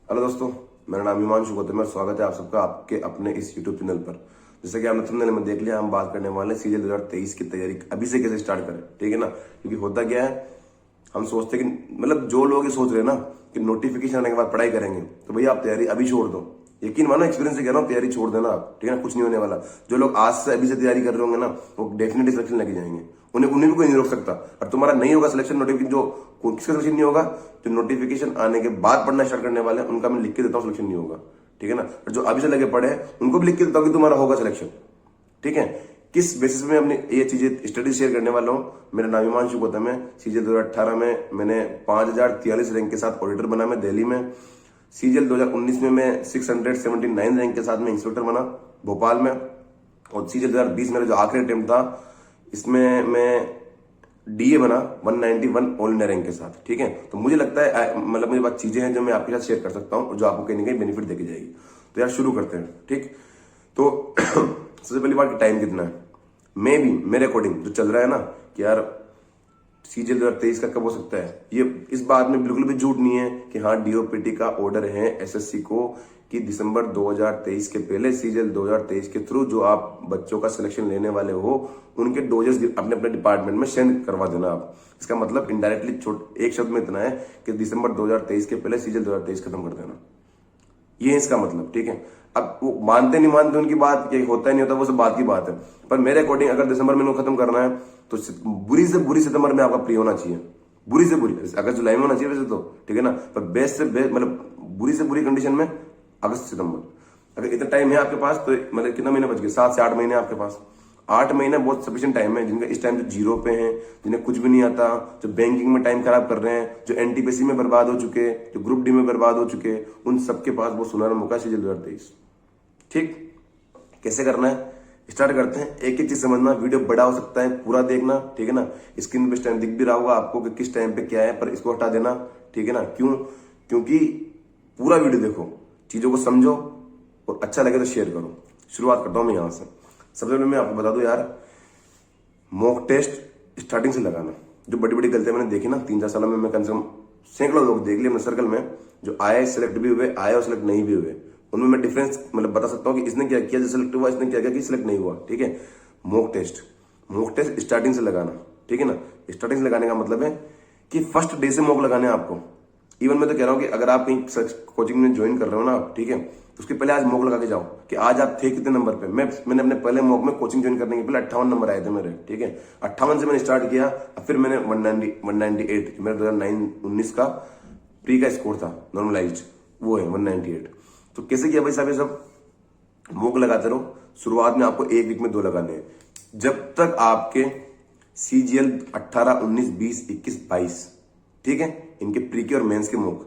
Hello दोस्तों, मेरा नाम हिमांशु गौतम है और स्वागत है आप सबका आपके अपने इस यूट्यूब चैनल पर। जैसे कि आपने थंबनेल में देख लिया, हम बात करने वाले हैं सीजीएल 2023 की तैयारी अभी से कैसे स्टार्ट करें। ठीक है ना, क्योंकि होता क्या है, हम सोचते हैं कि मतलब जो लोग ये सोच रहे हैं ना कि नोटिफिकेशन आने के बाद पढ़ाई करेंगे, तो भैया आप तैयारी अभी छोड़ दो। यकीन मानो, एक्सपीरियंस से कह रहा हूँ, तैयारी छोड़ देना आप। ठीक है ना, कुछ नहीं होने वाला। जो लोग आज से अभी से तैयारी कर रहे होंगे ना, वो डेफिनेटली सिलेक्शन लगे जाएंगे। उन्हें भी कोई नहीं रोक सकता। और तुम्हारा नहीं होगा सिलेक्शन, नोटिफिकेशन जो किसका सिलेक्शन नहीं होगा, जो नोटिफिकेशन आने के बाद पढ़ना स्टार्ट करने वाले हैं उनका मैं लिख के देता हूँ सिलेक्शन नहीं होगा। ठीक है ना, और जो अभी से लगे पढ़े हैं उनको भी लिख के देता हूँ कि तुम्हारा होगा सिलेक्शन। ठीक है, किस बेसिस में अपनी ये चीजें स्टडी शेयर करने वाला हूँ। मेरा नाम हिमांशु गौतम है। सीजीएल 2018 में मैंने 5043 रैंक के साथ ऑडिटर बना मैं दिल्ली में। सीजीएल 2019 में मैं 679 रैंक के साथ में इंस्पेक्टर बना भोपाल में। और सीजीएल 2020 मेरा जो आखिरी अटेम्प्ट था, इसमें मैं डीए बना 191 ऑल इंडिया रैंक के साथ। ठीक है, तो मुझे लगता है मतलब मेरे पास चीजें हैं जो मैं आपके साथ शेयर कर सकता हूँ और जो आपको कहीं ना कहीं बेनिफिट देके जाएगी। तो यार शुरू करते हैं। ठीक, तो सबसे पहली बात कि टाइम कितना है। मे भी मेरे अकॉर्डिंग जो चल रहा है ना कि यार सीजीएल 2023 का कब हो सकता है, ये इस बात में बिल्कुल भी झूठ नहीं है कि हाँ डीओपीटी का ऑर्डर है एसएससी को कि दिसंबर 2023 के पहले सीजीएल 2023 के थ्रू जो आप बच्चों का सिलेक्शन लेने वाले हो उनके डोजेस अपने अपने डिपार्टमेंट में सेंड करवा देना आप। इसका मतलब इनडायरेक्टली एक शब्द में इतना है कि दिसंबर 2023 के पहले सीजीएल 2023 खत्म कर देना, ये है इसका मतलब। ठीक है, अब वो मानते नहीं मानते उनकी बात, ये होता ही नहीं होता, वो सब बात की बात है। पर मेरे अकॉर्डिंग अगर दिसंबर में इनको खत्म करना है तो बुरी से बुरी सितंबर में आपका प्री होना चाहिए। बुरी से बुरी, अगर जुलाई में होना चाहिए वैसे तो ठीक है ना, पर बेस्ट से बेस्ट मतलब बुरी से बुरी कंडीशन में अगस्त सितंबर। अगर इतना टाइम है आपके पास तो मतलब कितना महीने बच गए, 7 से 8 महीने आपके पास। 8 महीने बहुत सफिशिएंट टाइम है। जिनका इस टाइम जो जीरो पे हैं, जिन्हें कुछ भी नहीं आता, जो बैंकिंग में टाइम खराब कर रहे हैं, जो एनटीपीसी में बर्बाद हो चुके, जो ग्रुप डी में बर्बाद हो चुके, उन सबके पास वो सुनहरा मौका सीजीएल 2023। ठीक, कैसे करना है स्टार्ट करते हैं। एक एक चीज समझना, वीडियो बड़ा हो सकता है, पूरा देखना। ठीक है ना, स्क्रीन पे टाइम दिख भी रहा होगा आपको कि किस टाइम पे क्या है, पर इसको हटा देना। ठीक है ना, क्यों? क्योंकि पूरा वीडियो देखो, चीजों को समझो और अच्छा लगे तो शेयर करो। शुरुआत करता हूं मैं यहां से। सबसे पहले मैं आपको बता दूं यार, मॉक टेस्ट स्टार्टिंग से लगाना। जो बड़ी बड़ी गलतियां मैंने देखी ना 3-4 सालों में, मैं कम से कम सैकड़ों लोग देख लिए अपने सर्कल में, जो आए सिलेक्ट भी हुए, आए और सिलेक्ट नहीं भी हुए। उनमें मैं डिफरेंस मतलब बता सकता हूँ कि इसने क्या किया जो सिलेक्ट हुआ, इसने क्या किया कि सिलेक्ट नहीं हुआ। ठीक है, मॉक टेस्ट स्टार्टिंग से लगाना। ठीक है ना, स्टार्टिंग से लगाने का मतलब है कि फर्स्ट डे से मॉक लगाने हैं आपको। इवन मैं तो कह रहा हूँ कि अगर आप कहीं कोचिंग में ज्वाइन कर रहे हो ना आप, ठीक है, तो उसके पहले आज मॉक लगा के जाओ कि आज आप थे कितने नंबर पे। मैंने अपने पहले मॉक में कोचिंग ज्वाइन करने के पहले 58 नंबर आए थे मेरे। ठीक है, 58 से मैंने स्टार्ट किया, फिर मैंने 198 मेरा 2019 का प्री का स्कोर था नॉर्मलाइज्ड, वो है 198। तो कैसे किया भाई साहब, ये सब मॉक लगाते रहो। शुरुआत में आपको एक वीक में 2 लगाने हैं, जब तक आपके सीजीएल 18, 19, 20, 21, 22, ठीक है, इनके प्री के और मेंस के मॉक।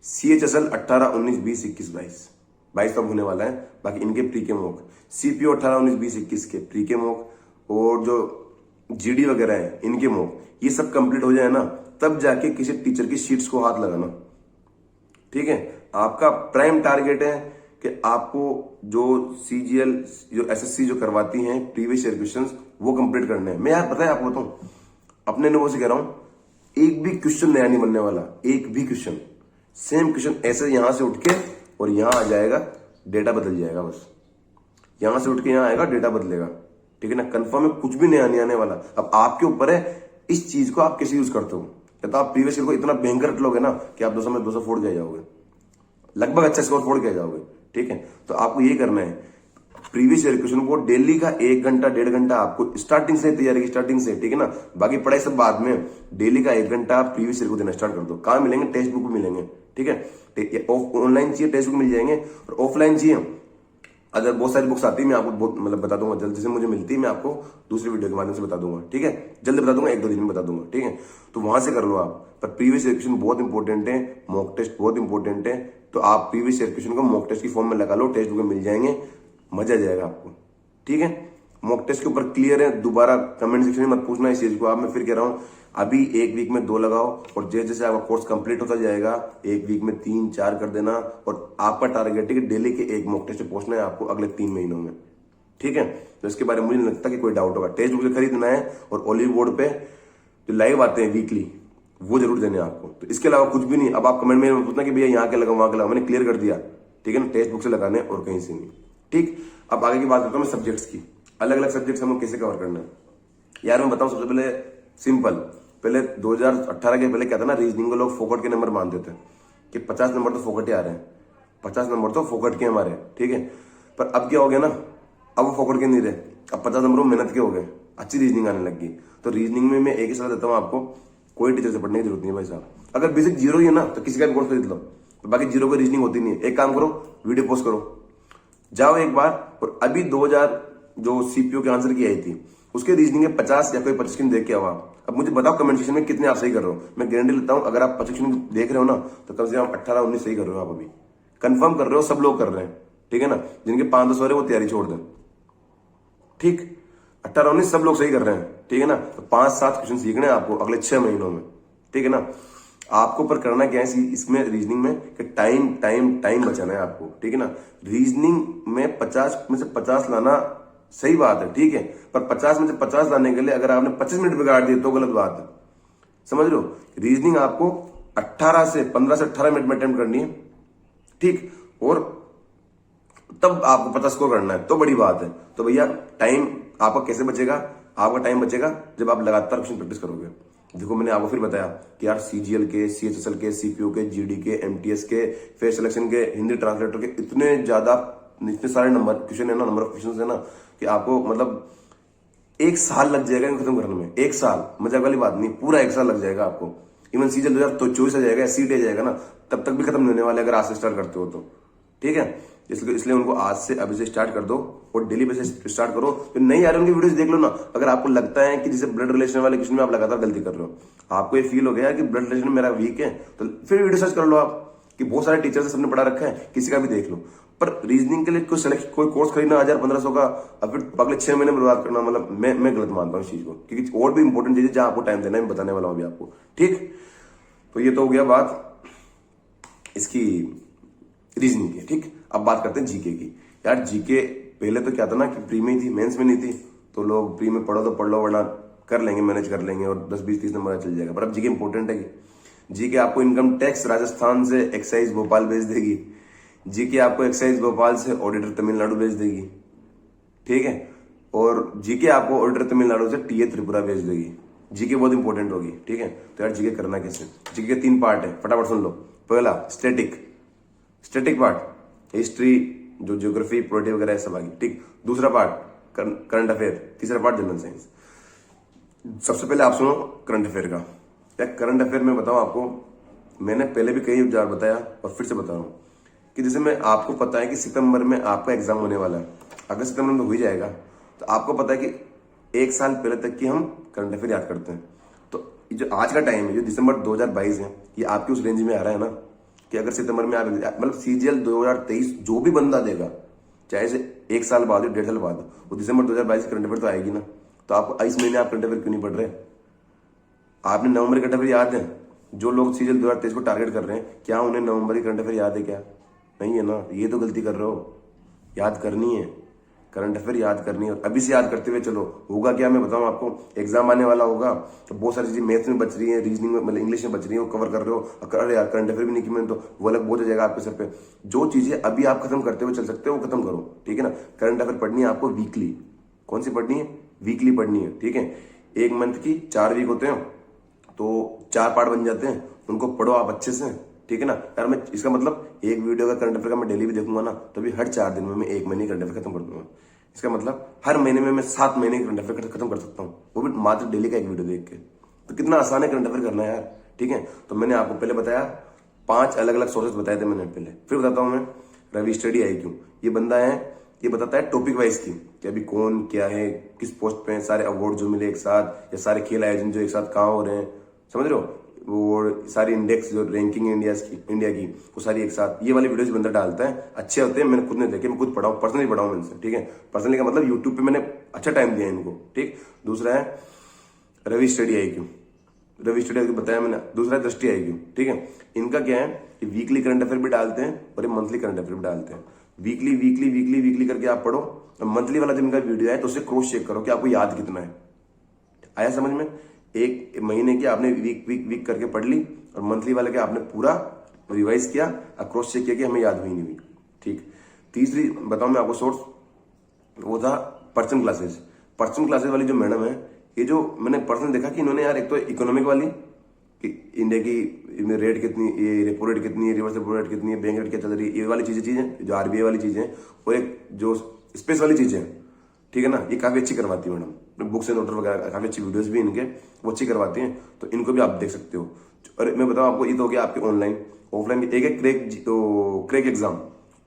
सीएचएसएल 18, 19, 20, 21, 22 तब होने वाला है। बाकी इनके प्री के मॉक, सीपीओ 18, 19, 20, 21 के प्री के मॉक, और जो जीडी वगैरह है इनके मॉक, ये सब कंप्लीट हो जाए ना, तब जाके किसी टीचर की शीट्स को हाथ लगाना। ठीक है, आपका प्राइम टारगेट है कि आपको जो सीजीएल जो एसएससी जो करवाती हैं प्रीवियस ईयर क्वेश्चंस वो कंप्लीट करने हैं। मैं यार पता है आपको बताऊं, अपने अनुभव से कह रहा हूं, एक भी क्वेश्चन नया नहीं बनने वाला। एक भी क्वेश्चन, सेम क्वेश्चन ऐसे यहां से उठ के और यहां आ जाएगा, डेटा बदल जाएगा बस। यहां से उठ के यहां आएगा, डेटा बदलेगा। ठीक है ना, कंफर्म है, कुछ भी नया नहीं आने वाला। अब आपके ऊपर है इस चीज को आप कैसे यूज करते हो। या तो आप प्रीवियस ईयर को इतना भयंकर रट लोगे ना कि आप 200 में 200 फोड़ के जाओगे, लगभग अच्छा स्कोर फोड़ के जाओगे। ठीक है, तो आपको ये करना है, प्रीवियस ईयर क्वेश्चन को डेली का 1 घंटा 1.5 घंटा आपको स्टार्टिंग से तैयारी की, स्टार्टिंग से। ठीक है ना, बाकी पढ़ाई सब बाद में। डेली का 1 घंटा आप प्रीवियस ईयर को देना स्टार्ट कर दो। कहाँ मिलेंगे? टेक्स्ट बुक मिलेंगे। ठीक है, ऑनलाइन चाहिए टेक्स्ट बुक मिल जाएंगे, और ऑफलाइन चाहिए अगर बहुत सारी बुक्स आती है, मैं आपको बहुत मतलब बता दूंगा जल्दी से, मुझे मिलती है, मैं आपको दूसरे वीडियो के माध्यम से बता दूंगा। ठीक है, जल्दी बता दूंगा, 1-2 दिन में बता दूंगा। ठीक है, तो वहां से कर लो आप। पर प्रीवियस ईयर क्वेश्चन बहुत इंपॉर्टेंट है, मॉक टेस्ट बहुत इंपॉर्टेंट है। तो आप प्रीवियस ईयर क्वेश्चन को मॉक टेस्ट की फॉर्म में लगा लो, टेक्स्ट बुक में मिल जाएंगे, मजा आ जाएगा आपको। ठीक है, मॉक टेस्ट के ऊपर क्लियर है? दोबारा कमेंट सेक्शन में मत पूछना इस चीज को। आप मैं फिर कह रहा हूं, अभी एक वीक में 2 लगाओ, और जैसे जैसे आपका कोर्स कंप्लीट होता जाएगा एक वीक में 3-4 कर देना। और आपका टारगेट है कि डेली के 1 मॉक टेस्ट पहुंचना है आपको अगले 3 महीनों में। ठीक है, तो इसके बारे में मुझे नहीं लगता कि कोई डाउट होगा। टेक्स्ट बुक खरीदना है, और ओलिव बोर्ड पे जो लाइव आते हैं वीकली, वो जरूर देने हैं आपको। तो इसके अलावा कुछ भी नहीं। अब आप कमेंट में पूछना कि भैया यहाँ क्या लगा वहां क्या लगा, मैंने क्लियर कर दिया, ठीक है ना। टेक्स्ट बुक से लगाने और कहीं से नहीं, ठीक। अब आगे की बात करता हूँ मैं सब्जेक्ट्स की। अलग अलग सब्जेक्ट्स हमें कैसे कवर करना है यार, मैं बताऊं सबसे पहले सिंपल। पहले 2018 के पहले क्या था ना, रीजनिंग को लोग फोकट के नंबर मानते थे कि 50 नंबर तो फोकट ही आ रहे हैं, 50 नंबर तो फोकट के हमारे, ठीक है। पर अब क्या हो गया ना, अब वो फोकट के नहीं रहे, अब 50 नंबर मेहनत के हो गए, अच्छी रीजनिंग आने लग गई। तो रीजनिंग में मैं एक ही सलाह देता हूँ आपको, कोई टीचर से पढ़ने की जरूरत नहीं है भाई साहब। अगर बेसिक जीरो ही है ना तो किसी का भी कोर्स खरीद लो, तो बाकी जीरो को रीजनिंग होती नहीं है। एक काम करो, वीडियो पोस्ट करो, जाओ एक बार और अभी 2000 जो सीपीओ के आंसर की आई थी उसके रीजनिंग में 50 या कोई 25 क्वेश्चन देख के आओ आप। अब मुझे बताओ कमेंट सेक्शन में कितने आप सही कर रहे हो। मैं गारंटी लेता हूं अगर आप 25 क्वेश्चन देख रहे हो ना तो कम से कम 18-19 सही कर रहे हो आप। अभी कंफर्म कर रहे हो, सब लोग कर रहे हैं, ठीक है ना। जिनके 5-10 हो रहे वो तैयारी छोड़ दें, ठीक। 18-19 सब लोग सही कर रहे हैं, ठीक है ना। तो 5-7 क्वेश्चन सीखने हैं आपको अगले 6 महीनों में, ठीक है ना। आपको पर करना क्या है इसमें रीजनिंग में कि टाइम टाइम टाइम बचाना है आपको, ठीक है ना। रीजनिंग में 50 में से 50 लाना सही बात है, ठीक है। पर 50 में से 50 लाने के लिए अगर आपने 25 मिनट बिगाड़ दिए तो गलत बात है, समझ लो। रीजनिंग आपको 15 से 18 मिनट में अटेम्प्ट करनी है, ठीक। और तब आपको 50 स्कोर करना है तो बड़ी बात है। तो भैया टाइम आपका कैसे बचेगा, आपका टाइम बचेगा जब आप लगातार क्वेश्चन प्रैक्टिस करोगे। देखो मैंने आपको फिर बताया कि यार सीजीएल के, सीएचएसएल के, सीपीओ के, जीडी के, एमटीएस के, फेस सिलेक्शन के, हिंदी ट्रांसलेटर के इतने सारे नंबर क्वेश्चन है ना, नंबर ऑफ क्वेश्चन है ना कि आपको मतलब 1 साल लग जाएगा इनको खत्म करने में। 1 साल, मजाक वाली बात नहीं, पूरा 1 साल लग जाएगा आपको। इवन सीजीएल 2024 आ जाएगा, सीट आ जाएगा ना, तब तक भी खत्म नहीं होने वाले अगर आज से स्टार्ट करते हो तो, ठीक है। इसलिए उनको आज से अभी से स्टार्ट कर दो और डेली बेसिस स्टार्ट करो। तो नहीं आ रहे उनकी वीडियोस देख लो ना। अगर आपको लगता है कि जैसे ब्लड रिलेशन वाले क्वेश्चन में आप लगातार गलती कर रहे हो, आपको ये फील हो गया कि ब्लड रिलेशन मेरा वीक है, तो फिर वीडियो सर्च कर लो आप कि बहुत सारे टीचर से सबने पढ़ा रखा है, किसी का भी देख लो। पर रीजनिंग के लिए कोई कोर्स खरीदना 1000-1500 का और फिर अगले 6 महीने में बर्बाद करना, मतलब मैं गलत मानता हूँ इस चीज को, क्योंकि और भी इंपॉर्टेंट चीजें जहां आपको टाइम देना है मैं बताने वाला हूँ अभी आपको, ठीक। तो ये तो हो गया बात इसकी रीजनिंग की, ठीक। अब बात करते हैं जीके की। यार जीके पहले तो क्या था ना कि प्री में ही थी, मेंस में नहीं थी। तो लोग प्री में पढ़ो तो पढ़ लो, वरना कर लेंगे, मैनेज कर लेंगे और 10-20-30 नंबर चल जाएगा। पर अब जीके इंपॉर्टेंट है कि जीके आपको इनकम टैक्स राजस्थान से एक्साइज भोपाल भेज देगी, जीके आपको एक्साइज भोपाल से ऑडिटर तमिलनाडु भेज देगी, ठीक है। और जीके आपको ऑडिटर तमिलनाडु से टीए त्रिपुरा भेज देगी। जीके बहुत इंपॉर्टेंट होगी, ठीक है। तो यार जीके करना कैसे, जीके के 3 पार्ट है, फटाफट सुन लो। पहला स्टैटिक पार्ट, हिस्ट्री जो ज्योग्राफी पॉलिटी वगैरह सब आ गई, ठीक। दूसरा पार्ट करंट अफेयर, तीसरा पार्ट जनरल साइंस। सबसे पहले आप सुनो करंट अफेयर का। या करंट अफेयर में बताऊं आपको, मैंने पहले भी कई बार बताया और फिर से बता रहा हूं कि जैसे मैं आपको पता है कि सितंबर में आपका एग्जाम होने वाला है, अगर सितंबर में हो ही जाएगा तो आपको पता है कि 1 साल पहले तक की हम करंट अफेयर याद करते हैं। तो जो आज का टाइम है, जो दिसंबर 2022 है, ये आपकी उस रेंज में आ रहा है ना कि अगर सितंबर में आप मतलब सीजीएल 2023 जो भी बंदा देगा, चाहे से 1 साल बाद हो 1.5 साल बाद, वो दिसंबर 2022 करंट अफेयर तो आएगी ना। तो आपको इस महीने आप करंट अफेयर क्यों नहीं पढ़ रहे? आपने नवंबर करंट अफेयर याद है? जो लोग सीजीएल 2023 को टारगेट कर रहे हैं, क्या उन्हें नवंबर की करंट अफेयर याद है? क्या नहीं है ना। ये तो गलती कर रहे हो। याद करनी है, करंट अफेयर याद करनी है और अभी से याद करते हुए चलो। होगा क्या मैं बताऊं आपको, एग्जाम आने वाला होगा तो बहुत सारी चीजें मैथ्स में बच रही है, रीजनिंग में मतलब इंग्लिश में बच रही है, वो कवर कर रहे हो। अरे यार करंट अफेयर भी नहीं की मैंने, तो वो अलग बोझ हो जाएगा आपके सर पे। जो चीजें अभी आप खत्म करते हुए चल सकते हो वो खत्म करो, ठीक है ना। करंट अफेयर पढ़नी है आपको वीकली। कौन सी पढ़नी है? वीकली पढ़नी है, ठीक है। 1 मंथ की 4 वीक होते हैं तो 4 पार्ट बन जाते हैं, उनको पढ़ो आप अच्छे से, ठीक है ना। यार मैं इसका मतलब एक वीडियो का करंट अफेयर का मैं डेली भी देखूंगा ना, तो भी हर 4 दिन में मैं 1 महीने करंट अफेयर खत्म कर दूंगा। इसका मतलब हर महीने में मैं 7 महीने करंट अफेयर खत्म कर सकता हूँ, वो भी मात्र डेली का एक वीडियो देख के। तो कितना आसान है करंट अफेयर करना यार, ठीक है। तो मैंने आपको पहले बताया 5 अलग अलग सोर्सेस बताए थे मैंने पहले, फिर बताता हूँ मैं। रवि स्टडी IQ, ये बंदा है, ये बताता है टॉपिक वाइज की कि अभी कौन क्या है, किस पोस्ट पे है, सारे अवार्ड जो मिले एक साथ, या सारे खेल आयोजन जो एक साथ कहाँ हो रहे हैं, समझ रहे हो। वो सारी इंडेक्स जो रैंकिंग इंडिया की वो सारी एक साथ, ये वाली वीडियोस बंदा डालता है, अच्छे होते हैं। मैंने खुद नहीं देखे, मैं खुद पढ़ाऊँ, पर्सनली पढ़ाऊँ इनसे, ठीक है। पर्सनली का मतलब यूट्यूब पे मैंने अच्छा टाइम दिया इनको, ठीक। दूसरा है रवि स्टडी IQ बताया मैंने। दूसरा है दृष्टि IQ, ठीक है। इनका क्या है कि वीकली करंट अफेयर भी डालते हैं और ये मंथली करंट अफेयर भी डालते हैं। वीकली करके आप पढ़ो और मंथली वाला जब इनका वीडियो है तो उससे क्रॉस चेक करो कि आपको याद कितना है। आया समझ में? एक महीने की आपने वीक वीक वीक करके पढ़ ली, और मंथली वाले के आपने पूरा रिवाइज किया, क्रॉस चेक किया कि हमें याद हुई नहीं हुई। ठीक। तीसरी बताऊं मैं आपको सोर्स, वो था पर्सन क्लासेस। पर्सन क्लासेस वाली जो मैडम है, ये जो मैंने पर्सन देखा कि इन्होंने यार एक तो इकोनॉमिक वाली कि इंडिया की रेट कितनी, ये रेपो रेट कितनी है, रिवर्स रेपो रेट कितनी है, बैंक रेट क्या चल रही है, ये वाली चीजें जो आरबीआई वाली चीजें, और एक जो स्पेस वाली चीजें, ठीक है ना, ये काफी अच्छी करवाती है मैडम। बुक्स एंड नोटर वगैरह काफी अच्छी वीडियोस भी इनके वो अच्छी करवाती हैं, तो इनको भी आप देख सकते हो। और मैं बताऊं आपको, ये तो हो गया आपके ऑनलाइन। ऑफलाइन एक एक क्रेक एग्जाम,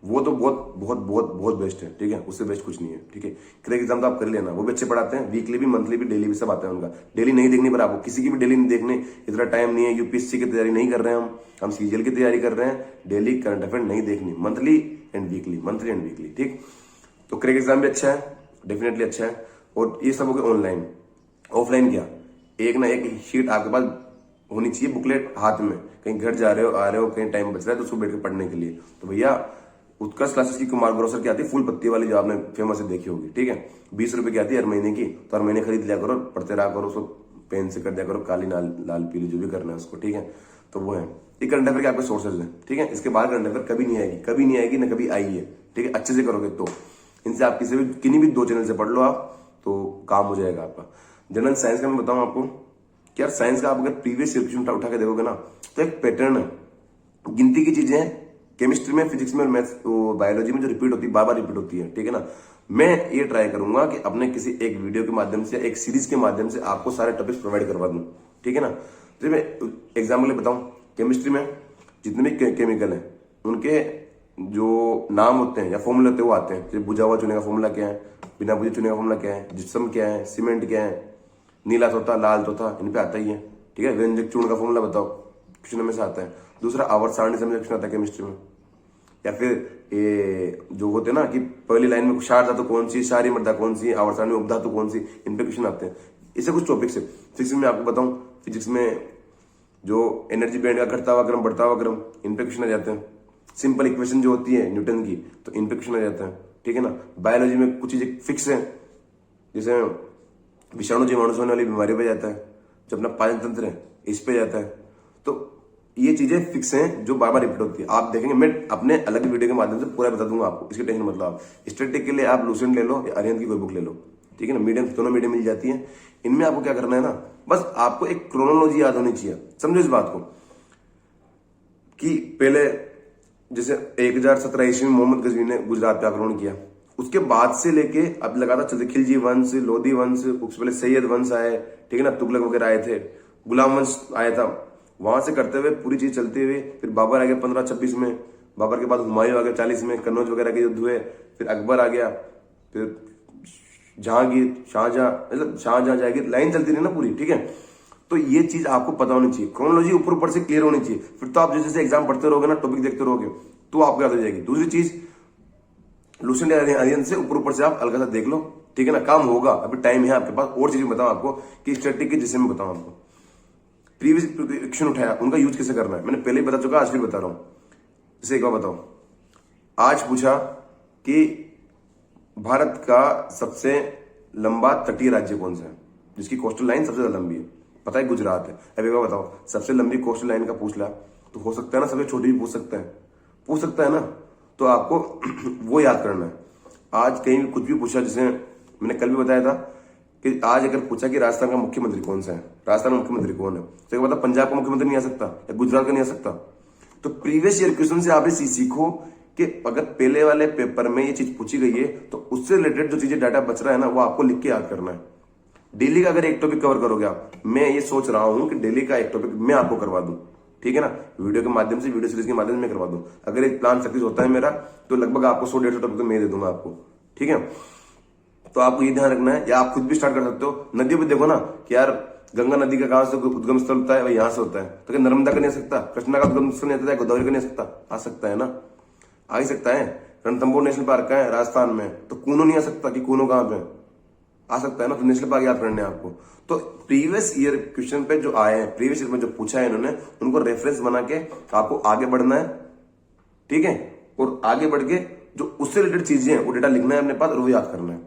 वो तो बहुत बहुत बहुत बहुत बेस्ट है, ठीक है, उससे बेस्ट कुछ नहीं है। ठीक है, क्रेक एग्जाम तो आप कर लेना, वो भी अच्छे पढ़ाते हैं, वीकली भी, मंथली भी, डेली भी सब आता है उनका। डेली नहीं देखने पर आपको किसी की भी डेली नहीं देखने, इतना टाइम नहीं है। यूपीएससी की तैयारी नहीं कर रहे हैं हम सीजीएल की तैयारी कर रहे हैं। डेली करंट अफेयर नहीं देखनी, monthly and weekly, monthly and weekly. ठीक, तो क्रेक एग्जाम भी अच्छा है, डेफिनेटली अच्छा है। और ये सब हो गया ऑनलाइन। ऑफलाइन क्या, एक ना एक शीट आपके पास होनी चाहिए, बुकलेट हाथ में, कहीं घर जा रहे हो, आ रहे हो, कहीं टाइम बच रहा है तो उसको बैठ के पढ़ने के लिए। तो भैया उत्कर्ष क्लासेस की कुमार ग्रोसर की आती है, फुल पत्ती वाली, जो आपने फेमस है देखी होगी। ठीक है, 20 रुपए की आती है हर महीने की, तो हर महीने खरीद लिया करो, पढ़ते रहा करो, उसको पेन से कर दिया करो, काली लाल पीली जो भी करना है उसको। ठीक है, तो वो है ये करंट अफेयर के आपके सोर्सेज है। ठीक है, इसके बाद करंट अफेयर कभी नहीं आएगी, कभी नहीं आएगी, ना कभी आई है। ठीक है, अच्छे से करोगे तो इनसे आप किसी भी किन्हीं भी 2 चैनल से पढ़ लो आप, तो काम हो जाएगा आपका। जनरल साइंस का मैं बताऊं आपको कि यार साइंस का आप अगर प्रीवियस क्वेश्चन उठा के देखोगे ना, तो एक पैटर्न है, गिनती की चीजें हैं, केमिस्ट्री में, फिजिक्स में और मैथ्स बायोलॉजी में जो रिपीट होती है, बार बार रिपीट होती है। ठीक है ना, मैं ये ट्राई करूंगा कि अपने किसी एक वीडियो के माध्यम से, एक सीरीज के माध्यम से आपको सारे टॉपिक्स प्रोवाइड करवा दूं। ठीक है ना, तो मैं एग्जाम्पल बताऊं, केमिस्ट्री में जितने भी केमिकल हैं उनके जो नाम होते हैं या फॉर्मूले होते हैं वो आते हैं। जैसे बुझा हुआ चुने का फॉर्मूला क्या है, बिना बुझे चुने का फॉर्मूला क्या है, जिप्सम क्या है, सीमेंट क्या है, नीला तोता, लाल तोता, इन पे आता ही है। ठीक है, व्यंजक चूर्ण का फॉर्मूला बताओ, क्वेश्चन में से आता है। दूसरा आवर्त सारणी से क्वेश्चन आता है केमिस्ट्री में। या फिर ये जो होते हैं ना कि पहली लाइन में क्षार धातु कौन सी, क्षारीय मृदा कौन सी, आवर्त सारणी में उपधातु कौन सी, इन पे क्वेश्चन आते हैं। इससे कुछ टॉपिक्स है। फिजिक्स में आपको बताऊं, फिजिक्स में जो एनर्जी बैंड का घटता हुआ क्रम, बढ़ता हुआ क्रम, इन पे क्वेश्चन आ जाते हैं। सिंपल इक्वेशन जो होती है न्यूटन की, तो इन पे क्वेश्चन आ जाता है। ठीक है ना, बायोलॉजी में कुछ चीजें फिक्स है, जैसे विषाणु जीवाणु से होने वाली बीमारी पे जाता है, जो अपना पाचन तंत्र है इस पे जाता है। तो ये चीजें फिक्स हैं जो बार बार रिपीट होती है। आप देखेंगे, मैं अपने अलग वीडियो के माध्यम से पूरा बता दूंगा आपको, इसकी टेंशन मतलब। आप स्टैटिक के लिए आप लूसेंट ले लो या अरिहंत की कोई बुक ले लो। ठीक है ना, मीडियम, दोनों मीडियम मिल जाती है। इनमें आपको क्या करना है ना, बस आपको एक क्रोनोलॉजी याद होनी चाहिए। समझो इस बात को कि पहले जैसे 1017 ईस्वी में मोहम्मद गजनी ने गुजरात पे आक्रमण किया, उसके बाद से लेके अब लगातार चलते खिलजी वंश, लोधी वंश, उससे पहले सैयद वंश आए, ठीक है ना, तुगलक वगैरह आए थे, गुलाम वंश आया था, वहां से करते हुए पूरी चीज चलते हुए फिर बाबर आ गया 1526 में, बाबर के बाद हुमायूं आ गया 40 में, कन्नौज वगैरह के युद्ध हुए, फिर अकबर आ गया, फिर जहांगीर, शाहजहां, मतलब शाहजहां जाएगी, लाइन चलती रही ना पूरी। ठीक है, तो ये चीज आपको पता होनी चाहिए, क्रोनोलॉजी ऊपर ऊपर से क्लियर होनी चाहिए। फिर तो आप जैसे एग्जाम पढ़ते रहोगे ना, टॉपिक देखते रहोगे, तो आपको याद हो जाएगी। दूसरी चीज, लूसेंट अरिहंत से ऊपर ऊपर से आप अलग सा देख लो। ठीक है ना, काम होगा, अभी टाइम है आपके पास। और चीज बताऊं आपको कि स्टैटिक के जिससे मैं बताऊं आपको, प्रीवियस क्वेश्चन उठाया, उनका यूज कैसे करना है मैंने पहले ही बता चुका, आज फिर बता रहा हूं। जैसे एक बार बताओ, आज पूछा कि भारत का सबसे लंबा तटीय राज्य कौन सा है, जिसकी कोस्टल लाइन सबसे ज्यादा लंबी है, पता है गुजरात है। अब एक बार बताओ, सबसे लंबी कोस्टल लाइन का पूछ लिया, तो हो सकता है ना सबसे छोटी भी पूछ सकता है ना, तो आपको वो याद करना है। आज कहीं भी कुछ भी पूछा, जैसे मैंने कल भी बताया था कि आज अगर पूछा कि राजस्थान का मुख्यमंत्री कौन सा है, राजस्थान का मुख्यमंत्री कौन है, तो एक बात, पंजाब का मुख्यमंत्री नहीं आ सकता या गुजरात का नहीं आ सकता। तो प्रीवियस ईयर क्वेश्चन से आप सीखो कि अगर पहले वाले पेपर में ये चीज पूछी गई है, तो उससे रिलेटेड जो चीजें डाटा बच रहा है ना, वो आपको लिख के याद करना है। डेली का अगर एक टॉपिक कवर करोगे आप, मैं ये सोच रहा हूं कि डेली का एक टॉपिक मैं आपको करवा दूं। ठीक है ना, वीडियो के माध्यम से, वीडियो सीरीज के माध्यम से मैं करवा दूं। अगर एक प्लान सक्सेस होता है मेरा, तो लगभग आपको 100-150 टॉपिक तो मैं दे दूंगा आपको। ठीक है, तो आपको ये ध्यान रखना है, या आप खुद भी स्टार्ट कर सकते हो। नदियों पे देखो ना कि यार गंगा नदी का कहां से उद्गम स्थल होता है, वह यहां से होता है, तो क्या नर्मदा का नहीं आ सकता, कृष्णा का उद्गम स्थल नहीं आता है, गोदावरी का नहीं आ सकता, आ सकता है ना, आ ही सकता है। रणथंभौर नेशनल पार्क का है राजस्थान में, तो कूनो नहीं आ सकता कि कूनो कहां पे आ सकता है ना, तो नेशनल पार्क याद करने आपको। तो प्रीवियस ईयर क्वेश्चन पे जो आए हैं, प्रीवियस ईयर में जो पूछा है इन्होंने, उनको रेफरेंस बना के आपको आगे बढ़ना है। ठीक है, और आगे बढ़ के जो उससे रिलेटेड चीजें हैं वो डेटा लिखना है अपने पास, और वो याद करना है।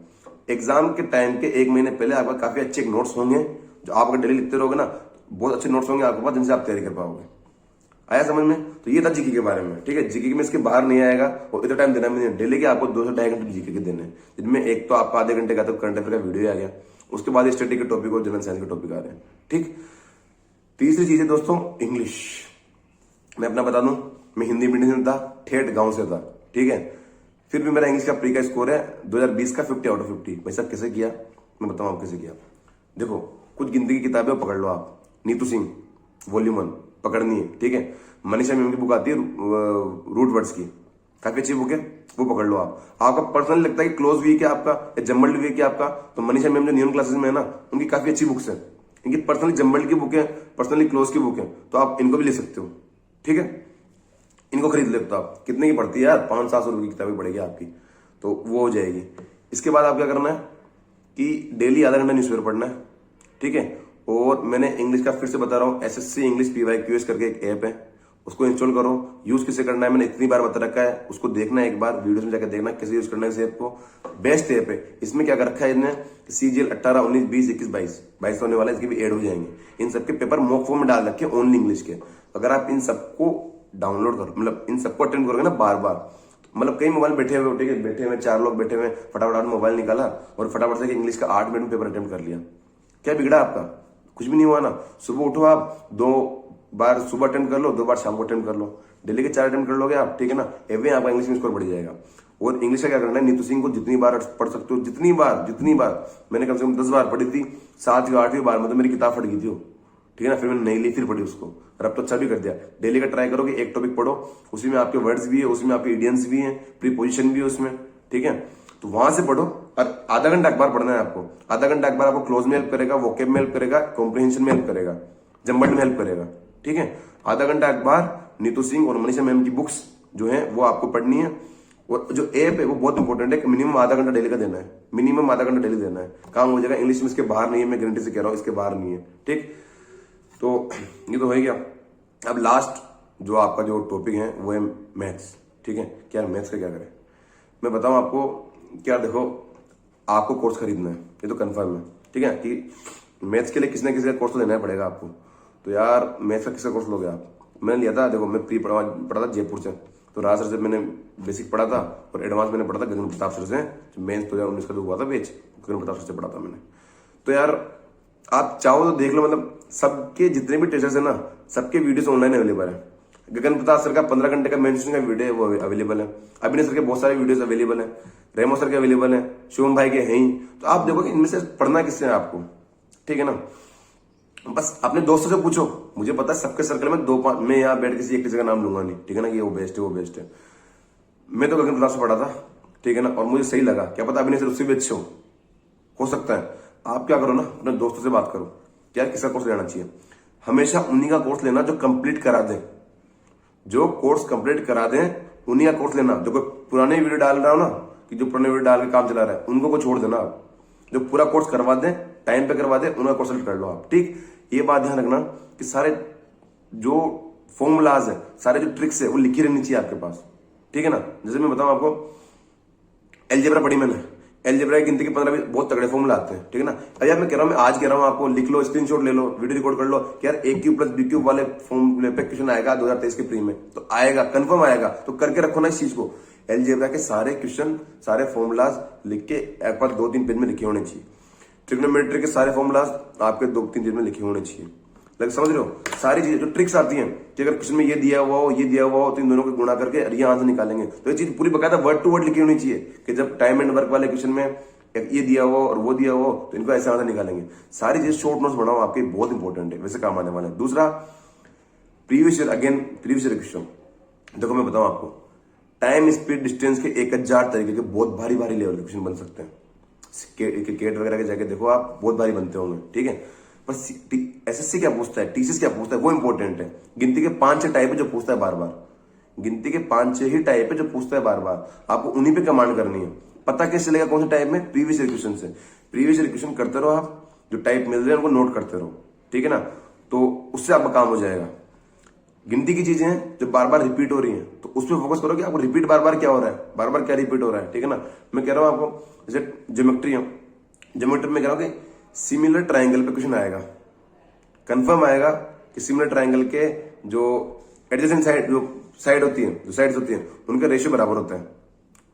एग्जाम के टाइम के 1 महीने पहले आपका काफी अच्छे नोट्स होंगे, जो आप अगर डेली लिखते रहोगे ना, बहुत अच्छे नोट्स होंगे आपके पास जिनसे आप तैयारी कर पाओगे। आया समझ में? तो ये था जीके के बारे में, ठीक है। जीके में इसके बाहर नहीं आएगा और इतना टाइम देना नहीं है। डेली के आपको 2 से 2.5 घंटे जीके के देने हैं, जिनमें एक तो आपका आधे घंटे का तो करंट अफेयर का वीडियो आ गया, उसके बाद स्टडी के टॉपिक और जनरल साइंस के टॉपिक आ रहे हैं, ठीक। तीसरी चीज है दोस्तों इंग्लिश। मैं अपना बता दूं, मैं हिंदी मीडियम से था, ठेठ गांव से था, ठीक है। फिर भी मेरा इंग्लिश का प्री का स्कोर है 2020 का 50 आउट ऑफ 50। भाई साहब कैसे किया, मैं बताऊं आप कैसे किया। देखो कुछ गिनती की किताबें पकड़ लो आप, नीतू सिंह वॉल्यूम 1 पकड़नी है, ठीक है। मनीषा मैम की बुक आती है रूट वर्ड्स की, काफी अच्छी बुक है, वो पकड़ लो आप। आपका पर्सनली लगता है कि क्लोज वीक है आपका या जम्बल्ड वीक है आपका, तो मनीषा मैम जो न्यून क्लासेस में है ना, उनकी काफी अच्छी बुक्स है। इनकी पर्सनली जम्बल्ड की बुक है, पर्सनली क्लोज की बुक है, तो आप इनको भी ले सकते हो, ठीक है। इनको खरीद लेते हो आप। कितने की पड़ती है यार, 500-700 रुपए की किताबें पड़ेगी आपकी, तो वो हो जाएगी। इसके बाद आप क्या करना है कि डेली आधा घंटा न्यूज़पेपर पढ़ना है, ठीक है। और मैंने इंग्लिश का फिर से बता रहा हूँ, एसएससी इंग्लिश PYQS करके एक ऐप है, उसको इंस्टॉल करो। यूज किसे करना है मैंने इतनी बार बता रखा है, उसको देखना है एक बार, वीडियोस में जाकर देखना कैसे यूज करना है इस ऐप को। बेस्ट ऐप है। इसमें क्या कर रखा है इन्हें, CGL 18, 19, 20, 21, 22 होने वाला है, इसके भी ऐड हो जाएंगे। इन सबके पेपर मॉक फॉर्म में डाल रखे ओनली इंग्लिश के। अगर आप इन सबको डाउनलोड करो, मतलब इन सबको अटेंड करोगे ना बार बार, मतलब कई मोबाइल बैठे हुए, ठीक है, बैठे हुए 4 लोग बैठे हुए, फटाफट मोबाइल निकाला और फटाफट से इंग्लिश का 8 मिनट में पेपर अटेम्प्ट कर लिया। क्या बिगड़ा आपका? कुछ भी नहीं हुआ ना। सुबह उठो आप, 2 बार सुबह अटेम्प्ट कर लो, 2 बार शाम को अटेम्प्ट कर लो, डेली के 4 अटेम्प्ट कर लोगे आप, ठीक है ना। एवं आपका इंग्लिश में स्कोर बढ़ जाएगा। और इंग्लिश का क्या करना है, नीतू सिंह को जितनी बार पढ़ सकते हो, जितनी बार मैंने कम से कम 10 बार पढ़ी थी, 7वीं 8वीं बार में तो मेरी किताब फट गई थी, ठीक है ना। फिर मैंने नहीं ली, फिर पढ़ी उसको, और अब तो अच्छा भी कर दिया। डेली का ट्राई करो कि एक टॉपिक पढ़ो, उसी में आपके वर्ड्स भी है, उसी में आपके इडियम्स भी है, प्रीपोजिशन भी है उसमें, ठीक है। तो वहां से पढ़ो और आधा घंटा अखबार पढ़ना है आपको। आधा घंटा अखबार आपको क्लोज में हेल्प करेगा, वोकेब में हेल्प करेगा, कॉम्प्रिहेंशन में हेल्प करेगा, जम्बल्ड में हेल्प करेगा, ठीक है। आधा घंटा अखबार, नीतू सिंह और मनीषा मैम की बुक्स जो है वो आपको पढ़नी है। और जो ऐप है वो बहुत इंपॉर्टेंट है, मिनिमम आधा घंटा डेली का देना है, मिनिमम आधा घंटा डेली देना है, काम हो जाएगा। इंग्लिश में इसके बाहर नहीं है, मैं गारंटी से कह रहा हूँ, इसके बाहर नहीं है, ठीक। तो ये तो हो गया। अब लास्ट जो आपका जो टॉपिक है वो है मैथ्स, ठीक है। क्या मैथ्स का क्या करें, मैं बताऊं आपको। क्या देखो, आपको कोर्स खरीदना है, ये तो कंफर्म है, ठीक है, कि मैथ्स के लिए किसी ना किसी का कोर्स तो लेना पड़ेगा आपको। तो यार मैथ्स का किसका कोर्स लोगे आप? मैंने लिया था, देखो मैं प्री पढ़ा था जयपुर से, तो राज सर से मैंने बेसिक पढ़ा था और एडवांस मैंने पढ़ा था गगन प्रताप सर से। मेंस 2019 का जो हुआ था बैच, गगन प्रताप सर से पढ़ा था मैंने। तो यार आप चाहो तो देख लो, मतलब सबके जितने भी टीचर्स है ना, सबके वीडियोस ऑनलाइन अवेलेबल है। गगन प्रताप सर का 15 घंटे का मेंशन का वीडियो है, वो अवेलेबल है। अभिनय सर के बहुत सारे वीडियोस अवेलेबल है, रेमो सर के अवेलेबल है, शिवम भाई के हैं ही। तो आप देखो कि इनमें से पढ़ना किससे है आपको, ठीक है ना। बस अपने दोस्तों से पूछो, मुझे पता है सबके सर्कल में 2-5, मैं यहाँ बैठ किसी एक टीचर का नाम लूंगा नहीं, ठीक है ना, कि वो बेस्ट है वो बेस्ट है। मैं तो गगन प्रताप से पढ़ा था, ठीक है ना, और मुझे सही लगा। क्या पता अभिनय सर उससे भी अच्छे हो सकता है। आप क्या करो ना, अपने दोस्तों से बात करो यार किसका कोर्स लेना चाहिए। हमेशा उन्हीं का कोर्स लेना जो कंप्लीट करा दे, जो कोर्स कंप्लीट करा दे उन्हीं का कोर्स लेना। जो कोई पुराने वीडियो डाल रहा हो ना, कि जो पुराने वीडियो डाल के काम चला रहा है, उनको को छोड़ देना आप। जो पूरा कोर्स करवा दे, टाइम पे करवा दे, उनका कोर्स कर लो आप, ठीक। ये बात ध्यान रखना कि सारे जो फॉर्मूलाज है, सारे जो ट्रिक्स है, वो लिखी रहनी चाहिए आपके पास, ठीक है ना। जैसे मैं बताऊं आपको, एलजेब्रा पढ़ी मैंने, एलजेब्रा की गिनती के 15 बहुत तगड़े फॉर्मूला आते हैं, ठीक है ना। अब यार मैं कह रहा हूं, मैं आज कह रहा हूं आपको, लिख लो, स्क्रीनशॉट ले लो, वीडियो रिकॉर्ड कर लो कि यार A³ + B³ वाले फॉर्मूले पे क्वेश्चन आएगा 2023 के प्री में, तो आएगा, कंफर्म आएगा। तो करके रखो ना इस चीज को। एलजेब्रा के सारे क्वेश्चन, सारे फॉर्मूलाज लिख के एक बार 2-3 पेज में लिखे होने चाहिए। ट्रिग्नोमेट्री के सारे फॉर्मूलाज आपके 2-3 पेज में लिखे होने चाहिए। लाइक समझ रहे हो, सारी चीजें जो ट्रिक्स आती हैं कि अगर क्वेश्चन में ये दिया हुआ हो, ये दिया हुआ हो, तो इन दोनों को गुणा करके ये आंसर निकालेंगे। तो ये चीज पूरी बकायदा वर्ड टू वर्ड लिखी होनी चाहिए कि जब टाइम एंड वर्क वाले क्वेश्चन में ये दिया हुआ और वो दिया हुआ, तो इनको ऐसे आंसर निकालेंगे। सारी चीज शॉर्ट नोट्स बनाओ, आपके बहुत इंपॉर्टेंट है, वैसे काम आने वाला है। दूसरा, प्रीवियस ईयर क्वेश्चन। देखो मैं बताऊं आपको, टाइम, स्पीड, डिस्टेंस के 1000 तरीके के बहुत भारी भारी लेवल के क्वेश्चन बन सकते हैं। क्रिकेट वगैरह के जाके देखो आप, बहुत भारी बनते होंगे, ठीक है। पर एसएससी क्या पूछता है, टीसीएस क्या पूछता है, वो इंपॉर्टेंट है। गिनती के 5-6 टाइप है जो पूछता है बार बार, गिनती के 5-6 ही टाइप है जो पूछता है बार बार, आपको उन्हीं पे कमांड करनी है। पता कैसे चलेगा कौन से टाइप में? प्रीवियस ईयर क्वेश्चन से। प्रीवियस ईयर क्वेश्चन करते रहो आप, जो टाइप मिल रहे हैं उनको नोट करते रहो, ठीक है ना। तो उससे आपका काम हो जाएगा। गिनती की चीजें हैं जो बार बार रिपीट हो रही हैं, तो उस पर फोकस करो कि आपको रिपीट बार बार क्या हो रहा है, बार बार क्या रिपीट हो रहा है, ठीक है ना। मैं कह रहा हूं आपको, जैसे ज्योमेट्री में कह रहा हूं कि सिमिलर ट्राइंगल पे क्वेश्चन आएगा, कंफर्म आएगा कि सिमिलर ट्रायंगल के जो एडजेसेंट साइड जो साइड्स होती हैं उनका रेशियो बराबर होता है,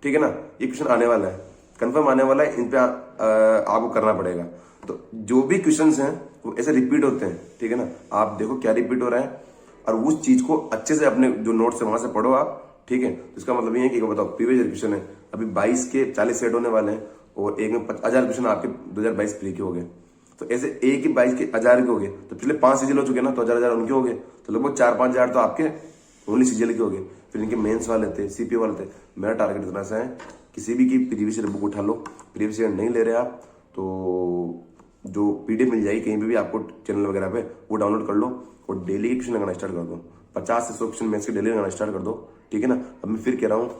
ठीक है ना। ये क्वेश्चन आने वाला है, कंफर्म आने वाला है, इन पे आपको करना पड़ेगा। तो जो भी क्वेश्चंस हैं वो ऐसे रिपीट होते हैं, ठीक है ना। आप देखो क्या रिपीट हो रहा है और उस चीज को अच्छे से अपने जो नोट्स है वहां से पढ़ो आप, ठीक है। तो इसका मतलब ये है कि बताओ प्रीवियस क्वेश्चन है, अभी 22 के 40 सेट होने वाले हैं और एक में 1000 क्वेश्चन आपके 2022 प्री के हो गए। तो ऐसे एक ही 22 के 1000 के हो गए, तो पिछले 5 सीजन हो चुके ना, तो 1000 उनके हो गए, तो लगभग 4-5 हजार तो आपके ओनली सीजन के हो गए। फिर इनके मेंस वाले थे, सीपीओ वाले थे। मेरा टारगेट इतना सा है, किसी भी की प्रीवियस ईयर बुक उठा लो, प्रीवियस ईयर नहीं ले रहे आप तो जो पीडीएफ मिल जाएगी कहीं भी आपको चैनल वगैरह पे, वो डाउनलोड कर लो और डेली के क्वेश्चन लगाना स्टार्ट कर दो। 50 से 100 क्वेश्चन मैथ्स के डेली लगाना स्टार्ट कर दो, ठीक है ना। अब मैं फिर कह रहा हूँ,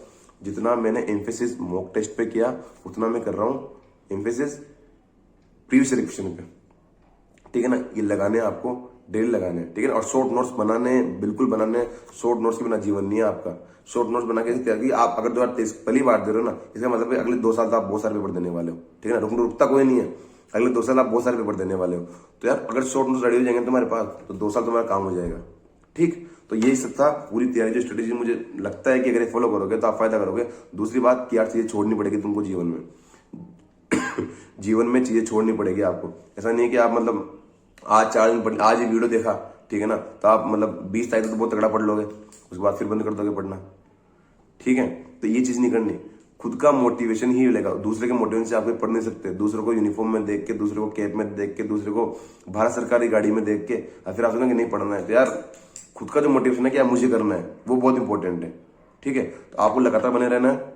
जितना मैंने एम्फेसिस मॉक टेस्ट पे किया उतना मैं कर रहा हूँ एम्फेसिस प्रीवियस ईयर क्वेश्चन पे, ठीक है ना। ये लगाने आपको डेली लगाने, ठीक है ना। और शॉर्ट नोट्स बनाने, बिल्कुल बनाने। शॉर्ट नोट्स के बिना जीवन नहीं है आपका। शॉर्ट नोट्स बना के तैयार की आप, अगर 2023 पहली बार दे रहे हो ना, इसका मतलब है अगले 2 साल तो आप बहुत सारे पेपर देने वाले हो, ठीक है ना। रुकता कोई नहीं है, अगले 2 साल आप बहुत सारे पेपर देने वाले हो। तो यार अगर शॉर्ट नोट्स रेडी हो जाएंगे तुम्हारे पास तो 2 साल तुम्हारा काम हो जाएगा, ठीक। तो यही सब था पूरी तैयारी, जो स्ट्रेटेजी मुझे लगता है कि अगर फॉलो करोगे तो आप फायदा करोगे। दूसरी बात कि यार चीजें छोड़नी पड़ेगी तुमको जीवन में जीवन में चीजें छोड़नी पड़ेगी आपको। ऐसा नहीं है कि आप मतलब आज 4 दिन आज ये वीडियो देखा, ठीक है ना, तो आप मतलब 20 तारीख तो बहुत तगड़ा पढ़ लोगे, उसके बाद फिर बंद कर दोगे पढ़ना, ठीक है। तो ये चीज नहीं करनी, खुद का मोटिवेशन ही मिलेगा। दूसरे के मोटिवेशन से आप पढ़ नहीं सकते। दूसरों को यूनिफॉर्म में देख के, दूसरे को कैब में देख के, दूसरे को भारत सरकार की गाड़ी में देख के और फिर आप सोचेंगे नहीं पढ़ना है। तो यार खुद का जो मोटिवेशन है कि मुझे करना है, वो बहुत इंपॉर्टेंट है, ठीक है। तो आपको लगातार बने रहना है।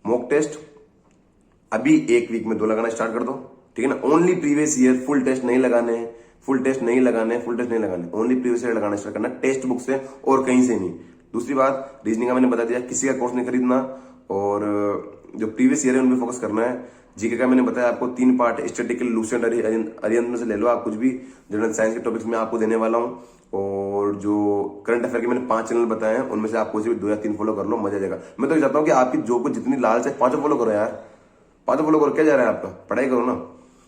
मॉक टेस्ट अभी एक वीक में 2 लगाना स्टार्ट कर दो, ठीक है ना। Only previous year, full test नहीं लगाने हैं, फुल टेस्ट नहीं लगाने, ओनली प्रीवियस ईयर लगाना स्टार्ट करना, टेक्स्ट बुक से और कहीं से नहीं। दूसरी बात, रीजनिंग का मैंने बता दिया, किसी का कोर्स नहीं खरीदना और जो प्रीवियस ईयर है उन पर फोकस करना है। जीके का मैंने बताया आपको 3 पार्ट, स्टैटिस्टिकल, लूसेंट, अरिहंत में से ले लो आप कुछ भी। जनरल साइंस के टॉपिक्स में आपको देने वाला हूँ और जो करंट अफेयर के मैंने 5 चैनल बताए हैं उनमें से आप कोई से भी 2 या 3 फॉलो कर लो, मजा आ जाएगा। मैं तो ये चाहता हूँ कि आपकी जो को जितनी लालच है 5 फॉलो करो यार, 5 फॉलो करो, क्या जा रहा है आपका, पढ़ाई करो ना।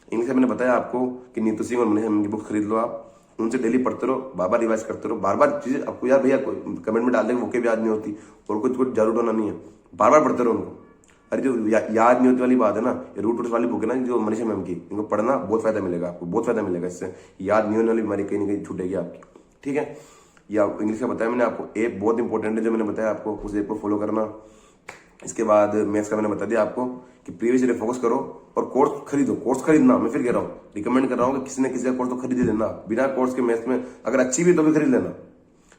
इंग्लिश मैंने बताया आपको कि नीतू सिंह और मनीष की बुक खरीद लो आप, उनसे डेली पढ़ते रहो, बार बार रिवाइज करते रहो, बार बार चीजें आपको यार भैया कमेंट में डाल देंगे, वो भी याद नहीं होती और कुछ जरूर होना नहीं है, बार बार पढ़ते रहो उनको। अरे जो याद नहीं होती वाली बात है ना, ये रूट वाली बुक है ना जो मनीषा मैम की, इनको पढ़ना बहुत फायदा मिलेगा आपको, बहुत फायदा मिलेगा इससे। याद नहीं होने वाली बीमारी कहीं ना कहीं छूटेगी आपकी, ठीक है। या इंग्लिश का बताया मैंने आपको, ऐप बहुत इंपॉर्टेंट है जो मैंने बताया आपको, उस ऐप को फॉलो करना। इसके बाद मैथ्स का मैंने बता दिया आपको कि प्रीवियस ईयर फोकस करो और कोर्स खरीदो। कोर्स खरीदना मैं फिर कह रहा हूँ, रिकमेंड कर रहा हूँ कि किसी न किसी का कोर्स तो खरीद ही लेना। बिना कोर्स के मैथ्स में अगर अच्छी भी तो भी खरीद लेना,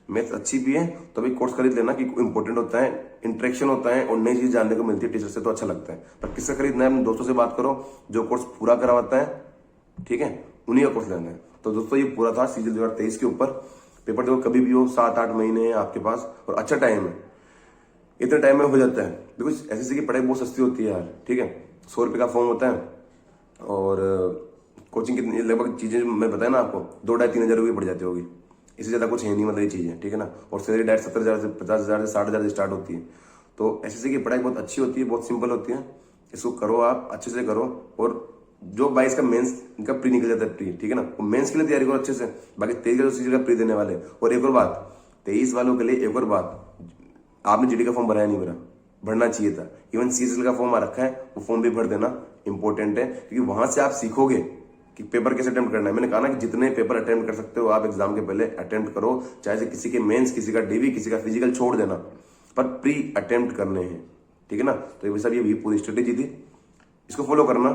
मैथ्स अच्छी भी है तो भी कोर्स खरीद लेना, कि इंपॉर्टेंट होता है, इंटरेक्शन होता है और नई चीज जानने को मिलती है टीचर से, तो अच्छा लगता है। पर किससे खरीदना है, अपने दोस्तों से बात करो जो कोर्स पूरा करवाता है, ठीक है, उन्हीं का कोर्स लेना है। तो दोस्तों ये पूरा था सीजन 2023 के ऊपर। पेपर देखो कभी भी हो, 7-8 महीने है आपके पास और अच्छा टाइम है, इतने टाइम में हो जाता है। देखो एसएससी की पढ़ाई बहुत सस्ती होती है यार, ठीक है। 100 रुपये का फॉर्म होता है और कोचिंग की लगभग चीजें मैं बताया ना आपको 2-2.5-3 हजार रुपये पड़ जाती होगी, इससे ज्यादा कुछ है नहीं, मतलब ये चीजें, ठीक है ना। और सैलरी डायरेक्ट 70,000 से 50,000 से 60,000 से स्टार्ट होती है। तो एसएससी की पढ़ाई बहुत अच्छी होती है, बहुत सिंपल होती है, इसको करो आप अच्छे से करो। और जो 22 का मेंस इनका प्री निकल जाता है, प्री, ठीक है ना, वो मेंस के लिए तैयारी करो अच्छे से। बाकी 23 का सीजन का प्री देने वाले। और एक और बात, 23 वालों के लिए एक और बात, आपने जीडी का फॉर्म भराया नहीं, भरना चाहिए था। इवन सीएसएल का फॉर्म आ रखा है, वो फॉर्म भी भर देना, इंपॉर्टेंट है, क्योंकि वहां से आप सीखोगे कि पेपर कैसे अटेम्प्ट करना है। मैंने कहा ना कि जितने पेपर अटेम्प्ट कर सकते हो आप एग्जाम के पहले अटेम्प्ट करो, चाहे से किसी के मेंस, किसी का डीवी, किसी का फिजिकल छोड़ देना, पर प्री अटेम्प्ट करने हैं, ठीक है ना। तो ये सब ये पूरी स्ट्रेटेजी थी, इसको फॉलो करना,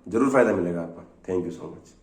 जरूर फायदा मिलेगा आपका। Thank you so much.